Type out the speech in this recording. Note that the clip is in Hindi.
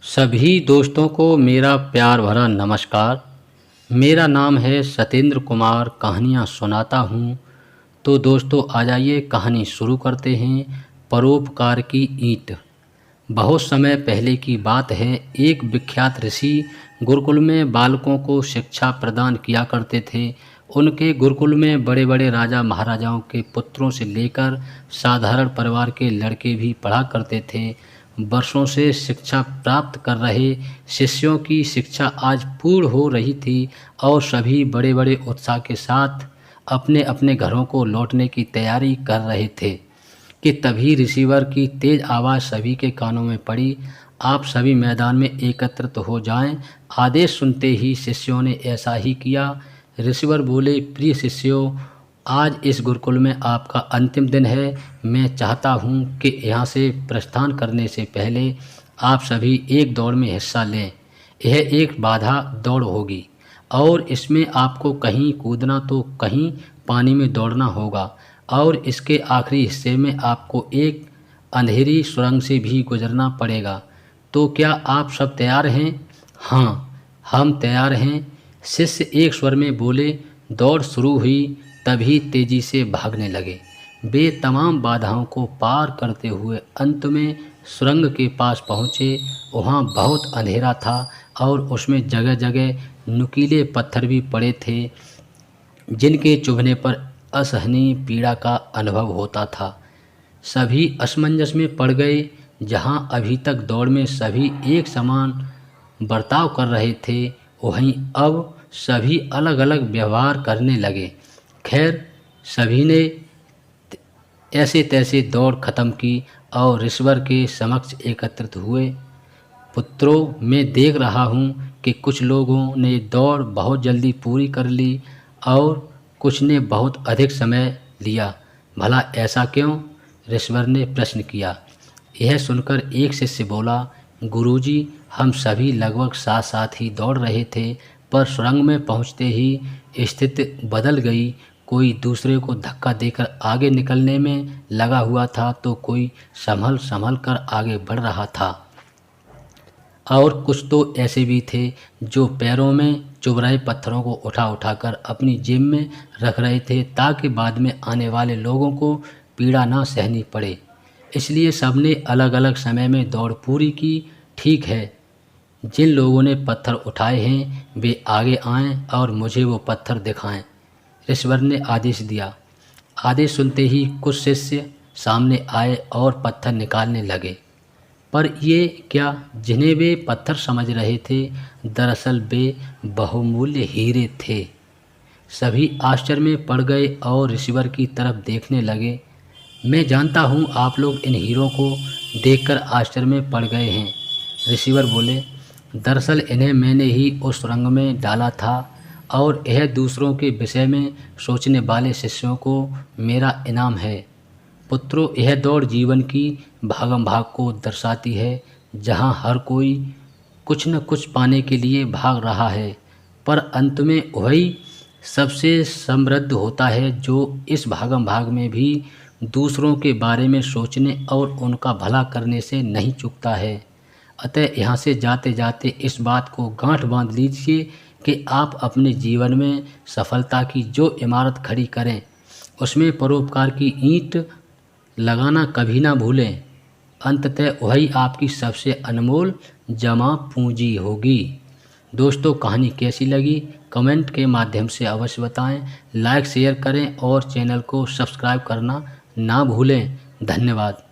सभी दोस्तों को मेरा प्यार भरा नमस्कार। मेरा नाम है सतेंद्र कुमार, कहानियाँ सुनाता हूँ। तो दोस्तों आ जाइए कहानी शुरू करते हैं। परोपकार की ईंट। बहुत समय पहले की बात है। एक विख्यात ऋषि गुरुकुल में बालकों को शिक्षा प्रदान किया करते थे। उनके गुरुकुल में बड़े बड़े राजा महाराजाओं के पुत्रों से लेकर साधारण परिवार के लड़के भी पढ़ा करते थे। वर्षों से शिक्षा प्राप्त कर रहे शिष्यों की शिक्षा आज पूर्ण हो रही थी और सभी बड़े बड़े उत्साह के साथ अपने अपने घरों को लौटने की तैयारी कर रहे थे कि तभी रिसीवर की तेज आवाज़ सभी के कानों में पड़ी। आप सभी मैदान में एकत्रित हो जाएं। आदेश सुनते ही शिष्यों ने ऐसा ही किया। रिसीवर बोले, प्रिय शिष्यों, आज इस गुरुकुल में आपका अंतिम दिन है। मैं चाहता हूं कि यहाँ से प्रस्थान करने से पहले आप सभी एक दौड़ में हिस्सा लें। यह एक बाधा दौड़ होगी और इसमें आपको कहीं कूदना तो कहीं पानी में दौड़ना होगा और इसके आखिरी हिस्से में आपको एक अंधेरी सुरंग से भी गुजरना पड़ेगा। तो क्या आप सब तैयार हैं? हाँ, हम तैयार हैं, शिष्य एक स्वर में बोले। दौड़ शुरू हुई, तभी तेजी से भागने लगे। वे तमाम बाधाओं को पार करते हुए अंत में सुरंग के पास पहुँचे। वहाँ बहुत अंधेरा था और उसमें जगह जगह नुकीले पत्थर भी पड़े थे जिनके चुभने पर असहनीय पीड़ा का अनुभव होता था। सभी असमंजस में पड़ गए। जहाँ अभी तक दौड़ में सभी एक समान बर्ताव कर रहे थे, वहीं अब सभी अलग अलग व्यवहार करने लगे। खैर, सभी ने ऐसे तैसे दौड़ खत्म की और ईश्वर के समक्ष एकत्रित हुए। पुत्रों, मैं देख रहा हूँ कि कुछ लोगों ने दौड़ बहुत जल्दी पूरी कर ली और कुछ ने बहुत अधिक समय लिया। भला ऐसा क्यों? ऋषवर ने प्रश्न किया। यह सुनकर एक शिष्य बोला, गुरुजी, हम सभी लगभग साथ साथ ही दौड़ रहे थे, पर सुरंग में पहुँचते ही स्थिति बदल गई। कोई दूसरे को धक्का देकर आगे निकलने में लगा हुआ था तो कोई संभल संभल कर आगे बढ़ रहा था और कुछ तो ऐसे भी थे जो पैरों में चुभ रहे पत्थरों को उठा उठाकर अपनी जेब में रख रहे थे ताकि बाद में आने वाले लोगों को पीड़ा ना सहनी पड़े। इसलिए सबने अलग अलग समय में दौड़ पूरी की। ठीक है, जिन लोगों ने पत्थर उठाए हैं वे आगे आएं और मुझे वो पत्थर दिखाएं। ऋषवर ने आदेश दिया। आदेश सुनते ही कुछ शिष्य सामने आए और पत्थर निकालने लगे, पर ये क्या, जिन्हें वे पत्थर समझ रहे थे दरअसल वे बहुमूल्य हीरे थे। सभी आश्चर्य में पड़ गए और रिसीवर की तरफ देखने लगे। मैं जानता हूँ आप लोग इन हीरों को देखकर आश्चर्य में पड़ गए हैं। रिसीवर बोले, दरअसल इन्हें मैंने ही उस सुरंग में डाला था और यह दूसरों के विषय में सोचने वाले शिष्यों को मेरा इनाम है। पुत्रों, यह दौड़ जीवन की भागम भाग को दर्शाती है, जहाँ हर कोई कुछ न कुछ पाने के लिए भाग रहा है, पर अंत में वही सबसे समृद्ध होता है जो इस भागम भाग में भी दूसरों के बारे में सोचने और उनका भला करने से नहीं चूकता है। अतः यहाँ से जाते जाते इस बात को गांठ बांध लीजिए कि आप अपने जीवन में सफलता की जो इमारत खड़ी करें उसमें परोपकार की ईंट लगाना कभी ना भूलें। अंततः वही आपकी सबसे अनमोल जमा पूंजी होगी। दोस्तों, कहानी कैसी लगी कमेंट के माध्यम से अवश्य बताएं। लाइक शेयर करें और चैनल को सब्सक्राइब करना ना भूलें। धन्यवाद।